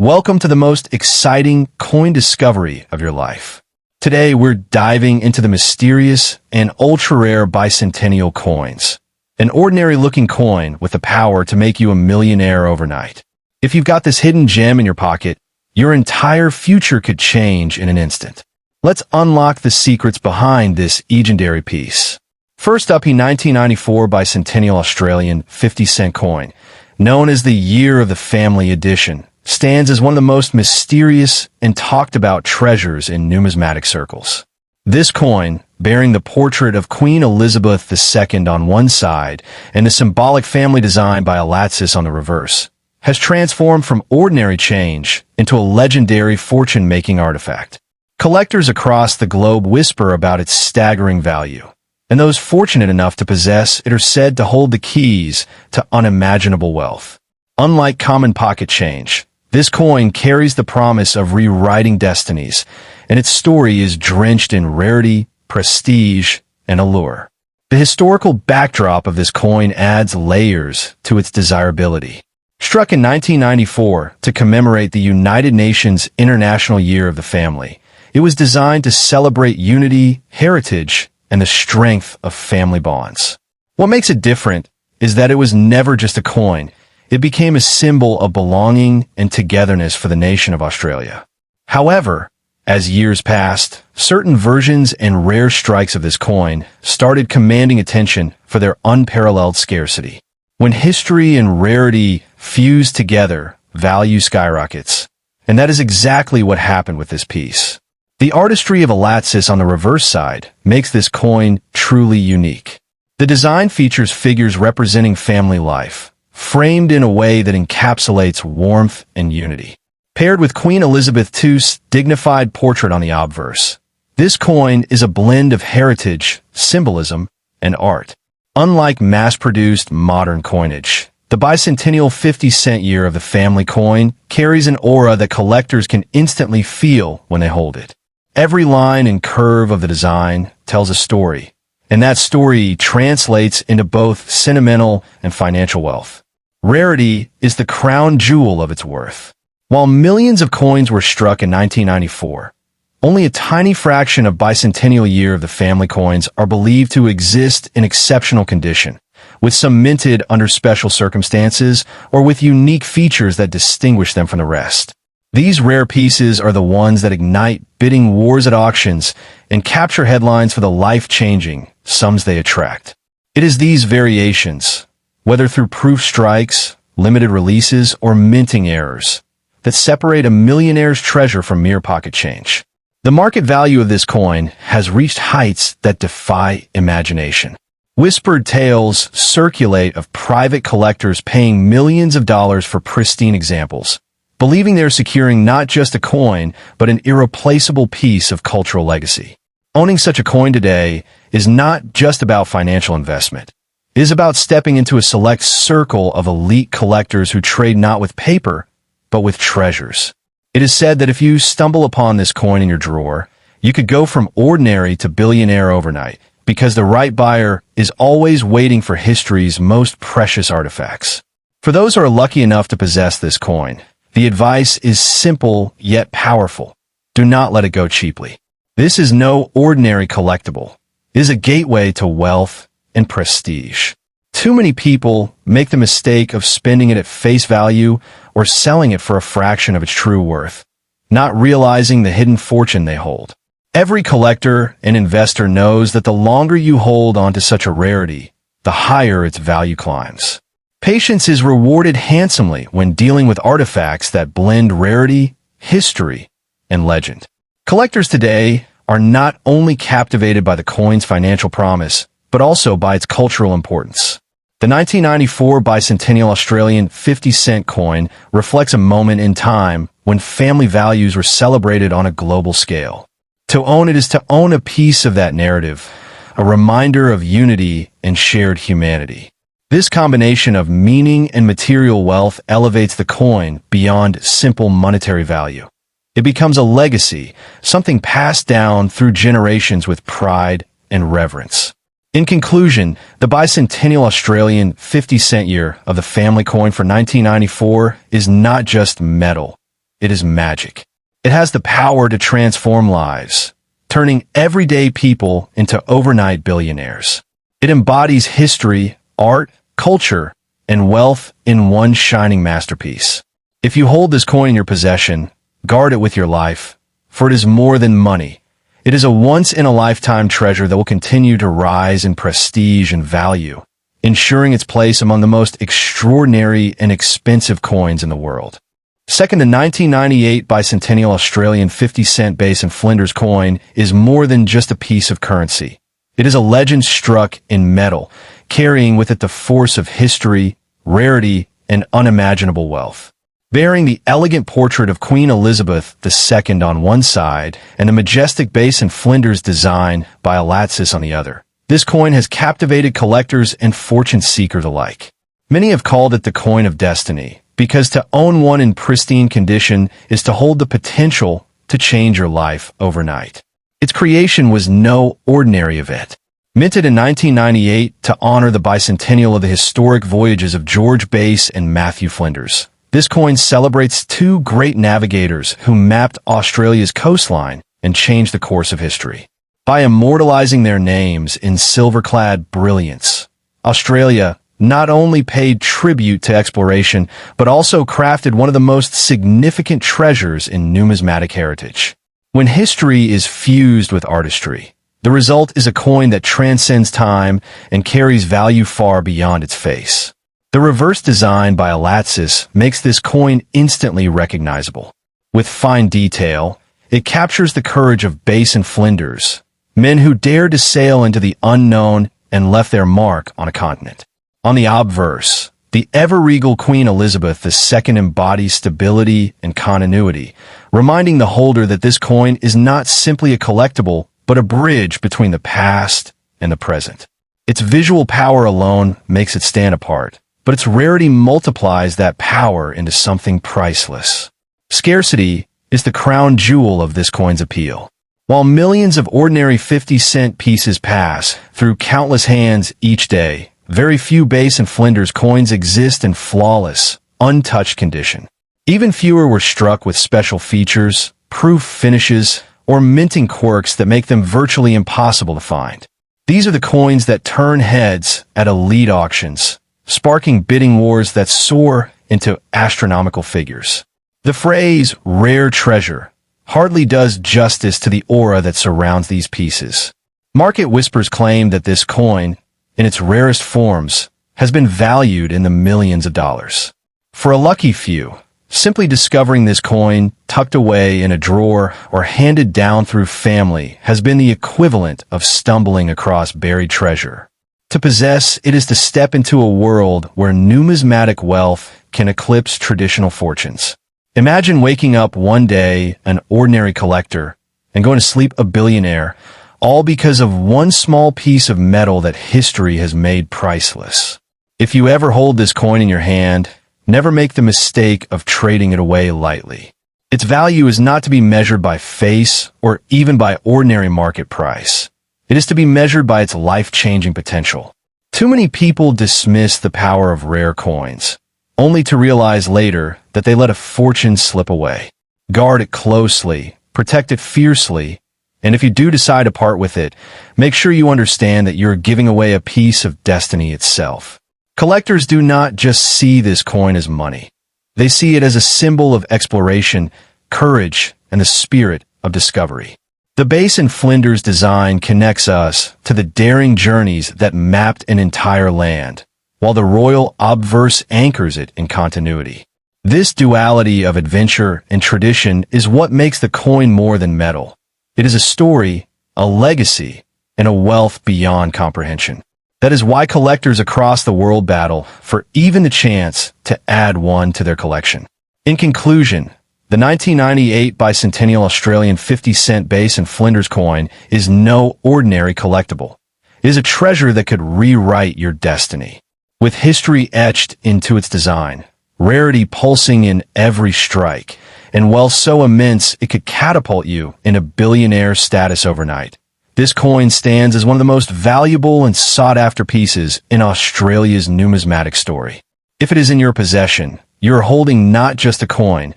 Welcome to the most exciting coin discovery of your life. Today, we're diving into the mysterious and ultra-rare bicentennial coins. An ordinary-looking coin with the power to make you a millionaire overnight. If you've got this hidden gem in your pocket, your entire future could change in an instant. Let's unlock the secrets behind this legendary piece. First up, a 1994 bicentennial Australian 50-cent coin, known as the Year of the Family Edition, stands as one of the most mysterious and talked about treasures in numismatic circles. This coin, bearing the portrait of Queen Elizabeth II on one side and the symbolic family design by Alexis on the reverse, has transformed from ordinary change into a legendary fortune-making artifact. Collectors across the globe whisper about its staggering value, and those fortunate enough to possess it are said to hold the keys to unimaginable wealth. Unlike common pocket change, this coin carries the promise of rewriting destinies, and its story is drenched in rarity, prestige, and allure. The historical backdrop of this coin adds layers to its desirability. Struck in 1994 to commemorate the United Nations International Year of the Family, it was designed to celebrate unity, heritage, and the strength of family bonds. What makes it different is that it was never just a coin. It became a symbol of belonging and togetherness for the nation of Australia. However, as years passed, certain versions and rare strikes of this coin started commanding attention for their unparalleled scarcity. When history and rarity fuse together, value skyrockets. And that is exactly what happened with this piece. The artistry of Alexis on the reverse side makes this coin truly unique. The design features figures representing family life, framed in a way that encapsulates warmth and unity. Paired with Queen Elizabeth II's dignified portrait on the obverse, this coin is a blend of heritage, symbolism, and art. Unlike mass-produced modern coinage, the bicentennial 50-cent Year of the Family coin carries an aura that collectors can instantly feel when they hold it. Every line and curve of the design tells a story, and that story translates into both sentimental and financial wealth. Rarity is the crown jewel of its worth. While millions of coins were struck in 1994, only a tiny fraction of bicentennial Year of the Family coins are believed to exist in exceptional condition, with some minted under special circumstances or with unique features that distinguish them from the rest. These rare pieces are the ones that ignite bidding wars at auctions and capture headlines for the life-changing sums they attract. It is these variations, whether through proof strikes, limited releases, or minting errors, that separate a millionaire's treasure from mere pocket change. The market value of this coin has reached heights that defy imagination. Whispered tales circulate of private collectors paying millions of dollars for pristine examples, believing they're securing not just a coin, but an irreplaceable piece of cultural legacy. Owning such a coin today is not just about financial investment. It is about stepping into a select circle of elite collectors who trade not with paper, but with treasures. It is said that if you stumble upon this coin in your drawer, you could go from ordinary to billionaire overnight, because the right buyer is always waiting for history's most precious artifacts. For those who are lucky enough to possess this coin, the advice is simple yet powerful. Do not let it go cheaply. This is no ordinary collectible. It is a gateway to wealth and prestige. Too many people make the mistake of spending it at face value or selling it for a fraction of its true worth, not realizing the hidden fortune they hold. Every collector and investor knows that the longer you hold onto such a rarity, the higher its value climbs. Patience is rewarded handsomely when dealing with artifacts that blend rarity, history, and legend. Collectors today are not only captivated by the coin's financial promise, but also by its cultural importance. The 1994 bicentennial Australian 50-cent coin reflects a moment in time when family values were celebrated on a global scale. To own it is to own a piece of that narrative, a reminder of unity and shared humanity. This combination of meaning and material wealth elevates the coin beyond simple monetary value. It becomes a legacy, something passed down through generations with pride and reverence. In conclusion, the bicentennial Australian 50-cent Year of the Family coin for 1994 is not just metal. it is magic. It has the power to transform lives, turning everyday people into overnight billionaires. It embodies history, art, culture, and wealth in one shining masterpiece. If you hold this coin in your possession, guard it with your life, for it is more than money. It is a once-in-a-lifetime treasure that will continue to rise in prestige and value, ensuring its place among the most extraordinary and expensive coins in the world. Second, the 1998 bicentennial Australian 50-cent base in Flinders coin is more than just a piece of currency. It is a legend struck in metal, carrying with it the force of history, rarity, and unimaginable wealth. Bearing the elegant portrait of Queen Elizabeth II on one side and a majestic base in Flinders design by Alatsis on the other, this coin has captivated collectors and fortune seekers alike. Many have called it the coin of destiny, because to own one in pristine condition is to hold the potential to change your life overnight. Its creation was no ordinary event. Minted in 1998 to honor the bicentennial of the historic voyages of George Bass and Matthew Flinders, this coin celebrates two great navigators who mapped Australia's coastline and changed the course of history. By immortalizing their names in silver-clad brilliance, Australia not only paid tribute to exploration, but also crafted one of the most significant treasures in numismatic heritage. When history is fused with artistry, the result is a coin that transcends time and carries value far beyond its face. The reverse design by Alatsis makes this coin instantly recognizable. With fine detail, it captures the courage of Bass and Flinders, men who dared to sail into the unknown and left their mark on a continent. On the obverse, the ever-regal Queen Elizabeth II embodies stability and continuity, reminding the holder that this coin is not simply a collectible, but a bridge between the past and the present. Its visual power alone makes it stand apart, but its rarity multiplies that power into something priceless. Scarcity is the crown jewel of this coin's appeal. While millions of ordinary 50-cent pieces pass through countless hands each day, very few Bass and Flinders coins exist in flawless, untouched condition. Even fewer were struck with special features, proof finishes, or minting quirks that make them virtually impossible to find. These are the coins that turn heads at elite auctions, sparking bidding wars that soar into astronomical figures. The phrase "rare treasure" hardly does justice to the aura that surrounds these pieces. Market whispers claim that this coin, in its rarest forms, has been valued in the millions of dollars. For a lucky few, simply discovering this coin tucked away in a drawer or handed down through family has been the equivalent of stumbling across buried treasure. To possess it is to step into a world where numismatic wealth can eclipse traditional fortunes. Imagine waking up one day an ordinary collector and going to sleep a billionaire, all because of one small piece of metal that history has made priceless. If you ever hold this coin in your hand, never make the mistake of trading it away lightly. Its value is not to be measured by face or even by ordinary market price. It is to be measured by its life-changing potential. Too many people dismiss the power of rare coins, only to realize later that they let a fortune slip away. Guard it closely, protect it fiercely, and if you do decide to part with it, make sure you understand that you're giving away a piece of destiny itself. Collectors do not just see this coin as money. They see it as a symbol of exploration, courage, and the spirit of discovery. The Bass and Flinders design connects us to the daring journeys that mapped an entire land, while the royal obverse anchors it in continuity. This duality of adventure and tradition is what makes the coin more than metal. It is a story, a legacy, and a wealth beyond comprehension. That is why collectors across the world battle for even the chance to add one to their collection. In conclusion, the 1998 bicentennial Australian 50-cent Bass and Flinders coin is no ordinary collectible. It is a treasure that could rewrite your destiny. With history etched into its design, rarity pulsing in every strike, and wealth so immense it could catapult you in a billionaire status overnight, this coin stands as one of the most valuable and sought-after pieces in Australia's numismatic story. If it is in your possession, you are holding not just a coin,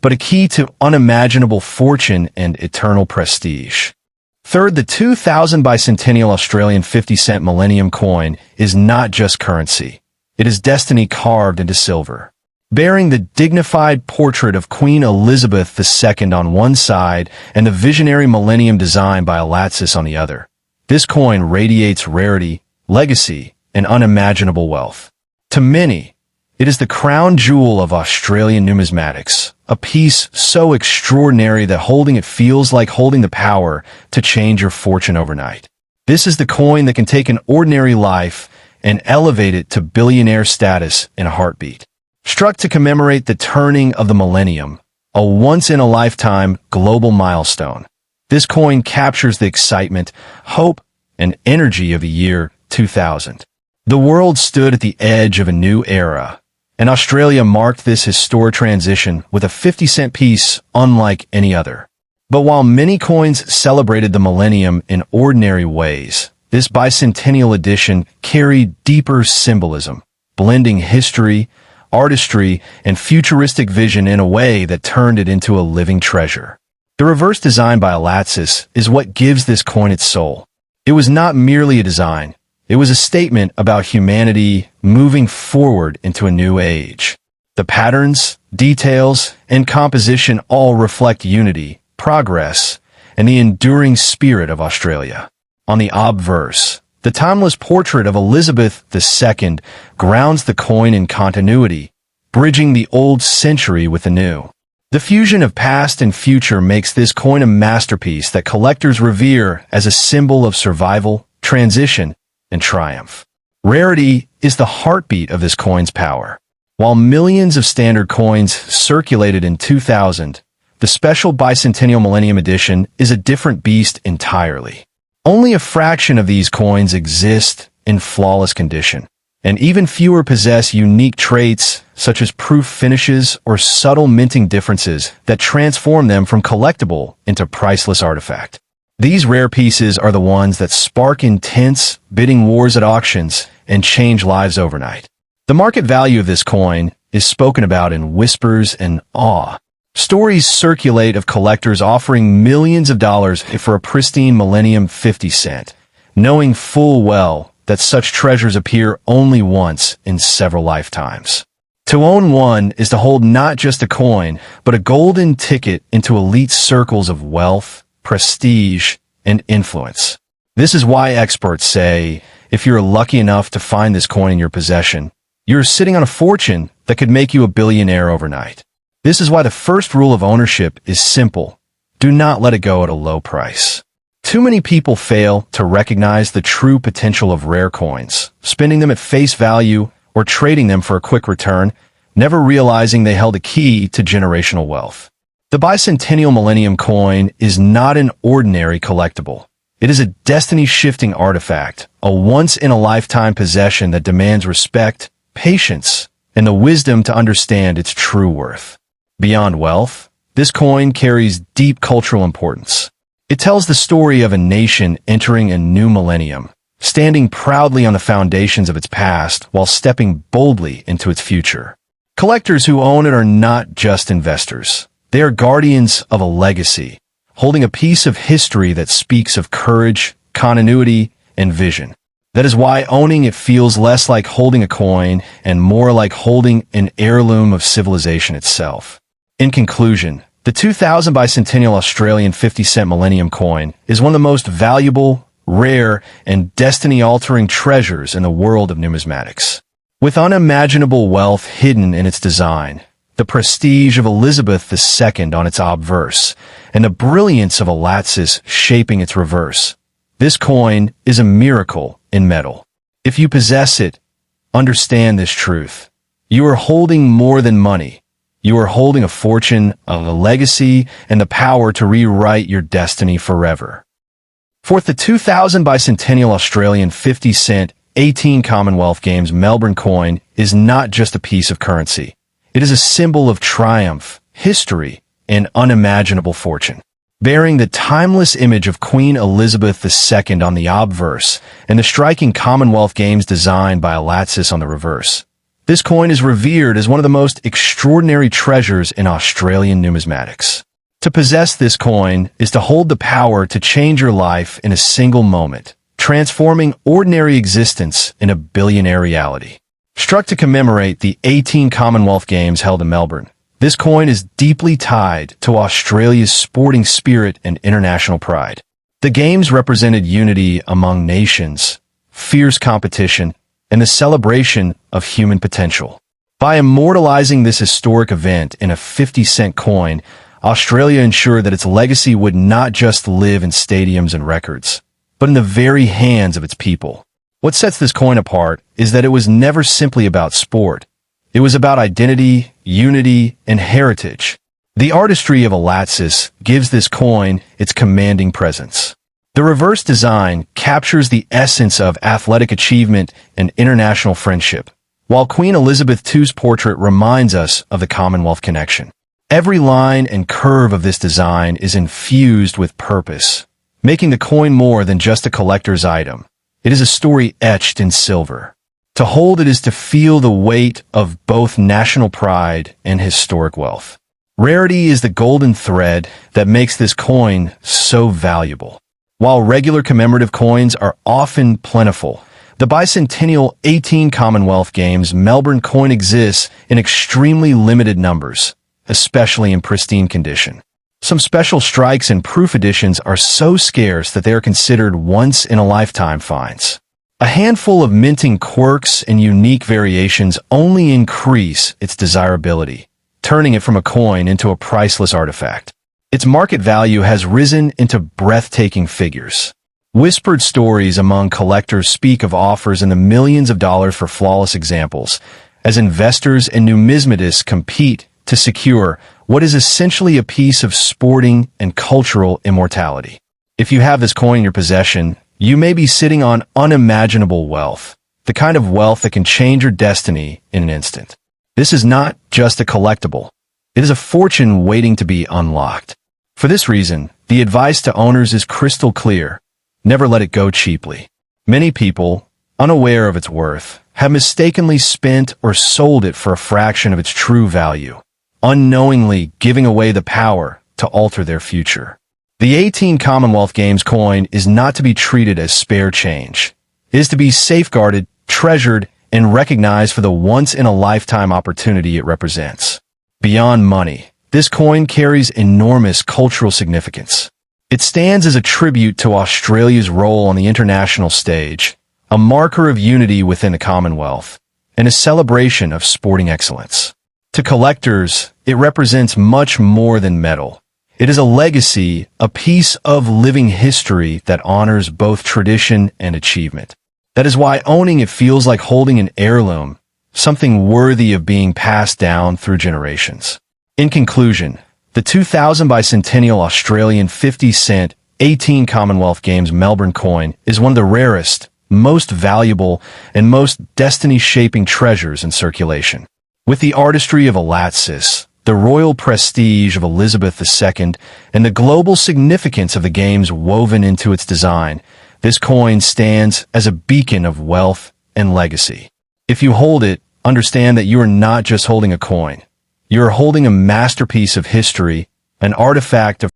but a key to unimaginable fortune and eternal prestige. Third, the 2000 bicentennial Australian 50-cent Millennium coin is not just currency. It is destiny carved into silver. Bearing the dignified portrait of Queen Elizabeth II on one side and the visionary Millennium design by Alatsis on the other, this coin radiates rarity, legacy, and unimaginable wealth. To many, it is the crown jewel of Australian numismatics, a piece so extraordinary that holding it feels like holding the power to change your fortune overnight. This is the coin that can take an ordinary life and elevate it to billionaire status in a heartbeat. Struck to commemorate the turning of the millennium, a once-in-a-lifetime global milestone, this coin captures the excitement, hope, and energy of the year 2000. The world stood at the edge of a new era, and Australia marked this historic transition with a 50-cent piece unlike any other. But while many coins celebrated the millennium in ordinary ways, this bicentennial edition carried deeper symbolism, blending history, artistry, and futuristic vision in a way that turned it into a living treasure. The reverse design by Alatsis is what gives this coin its soul. It was not merely a design. It was a statement about humanity moving forward into a new age. The patterns, details, and composition all reflect unity, progress, and the enduring spirit of Australia. On the obverse, the timeless portrait of Elizabeth II grounds the coin in continuity, bridging the old century with the new. The fusion of past and future makes this coin a masterpiece that collectors revere as a symbol of survival, transition, and triumph. Rarity is the heartbeat of this coin's power. While millions of standard coins circulated in 2000, the special bicentennial Millennium Edition is a different beast entirely. Only a fraction of these coins exist in flawless condition, and even fewer possess unique traits such as proof finishes or subtle minting differences that transform them from collectible into priceless artifact. These rare pieces are the ones that spark intense bidding wars at auctions and change lives overnight. The market value of this coin is spoken about in whispers and awe. Stories circulate of collectors offering millions of dollars for a pristine Millennium 50 cent, knowing full well that such treasures appear only once in several lifetimes. To own one is to hold not just a coin, but a golden ticket into elite circles of wealth, prestige, and influence. This is why experts say, if you're lucky enough to find this coin in your possession, you're sitting on a fortune that could make you a billionaire overnight. This is why the first rule of ownership is simple. Do not let it go at a low price. Too many people fail to recognize the true potential of rare coins, spending them at face value or trading them for a quick return, never realizing they held a key to generational wealth. The bicentennial Millennium coin is not an ordinary collectible. It is a destiny-shifting artifact, a once-in-a-lifetime possession that demands respect, patience, and the wisdom to understand its true worth. Beyond wealth, this coin carries deep cultural importance. It tells the story of a nation entering a new millennium, standing proudly on the foundations of its past while stepping boldly into its future. Collectors who own it are not just investors. They are guardians of a legacy, holding a piece of history that speaks of courage, continuity, and vision. That is why owning it feels less like holding a coin and more like holding an heirloom of civilization itself. In conclusion, the 2000 bicentennial Australian 50-cent Millennium coin is one of the most valuable, rare, and destiny-altering treasures in the world of numismatics. With unimaginable wealth hidden in its design, the prestige of Elizabeth II on its obverse, and the brilliance of Alatsis shaping its reverse, this coin is a miracle in metal. If you possess it, understand this truth. You are holding more than money. You are holding a fortune, a legacy, and the power to rewrite your destiny forever. Fourth, the 2000 bicentennial Australian 50-cent 18 Commonwealth Games Melbourne coin is not just a piece of currency. It is a symbol of triumph, history, and unimaginable fortune. Bearing the timeless image of Queen Elizabeth II on the obverse and the striking Commonwealth Games design by Alatsis on the reverse, This coin is revered as one of the most extraordinary treasures in Australian numismatics. To possess this coin is to hold the power to change your life in a single moment, transforming ordinary existence in a billionaire reality. Struck to commemorate the 18 Commonwealth Games held in Melbourne, this coin is deeply tied to Australia's sporting spirit and international pride. The Games represented unity among nations, fierce competition, and the celebration of human potential. By immortalizing this historic event in a 50-cent coin, Australia ensured that its legacy would not just live in stadiums and records, but in the very hands of its people. What sets this coin apart is that it was never simply about sport. It was about identity, unity, and heritage. The artistry of Alatsis gives this coin its commanding presence. The reverse design captures the essence of athletic achievement and international friendship, while Queen Elizabeth II's portrait reminds us of the Commonwealth connection. Every line and curve of this design is infused with purpose, making the coin more than just a collector's item. It is a story etched in silver. To hold it is to feel the weight of both national pride and historic wealth. Rarity is the golden thread that makes this coin so valuable. While regular commemorative coins are often plentiful, the bicentennial 18 Commonwealth Games Melbourne coin exists in extremely limited numbers, especially in pristine condition. Some special strikes and proof editions are so scarce that they are considered once-in-a-lifetime finds. A handful of minting quirks and unique variations only increase its desirability, turning it from a coin into a priceless artifact. Its market value has risen into breathtaking figures. Whispered stories among collectors speak of offers in the millions of dollars for flawless examples, as investors and numismatists compete to secure what is essentially a piece of sporting and cultural immortality. If you have this coin in your possession, you may be sitting on unimaginable wealth, the kind of wealth that can change your destiny in an instant. This is not just a collectible. It is a fortune waiting to be unlocked. For this reason, the advice to owners is crystal clear. Never let it go cheaply. Many people, unaware of its worth, have mistakenly spent or sold it for a fraction of its true value, unknowingly giving away the power to alter their future. The 18 Commonwealth Games coin is not to be treated as spare change. It is to be safeguarded, treasured, and recognized for the once-in-a-lifetime opportunity it represents. Beyond money, this coin carries enormous cultural significance. It stands as a tribute to Australia's role on the international stage, a marker of unity within the Commonwealth, and a celebration of sporting excellence. To collectors, it represents much more than metal. It is a legacy, a piece of living history that honors both tradition and achievement. That is why owning it feels like holding an heirloom, something worthy of being passed down through generations. In conclusion, the 2000 bicentennial Australian 50-cent 18 Commonwealth Games Melbourne coin is one of the rarest, most valuable, and most destiny-shaping treasures in circulation. With the artistry of Alatsis, the royal prestige of Elizabeth II, and the global significance of the Games woven into its design, this coin stands as a beacon of wealth and legacy. If you hold it, understand that you are not just holding a coin. You are holding a masterpiece of history, an artifact of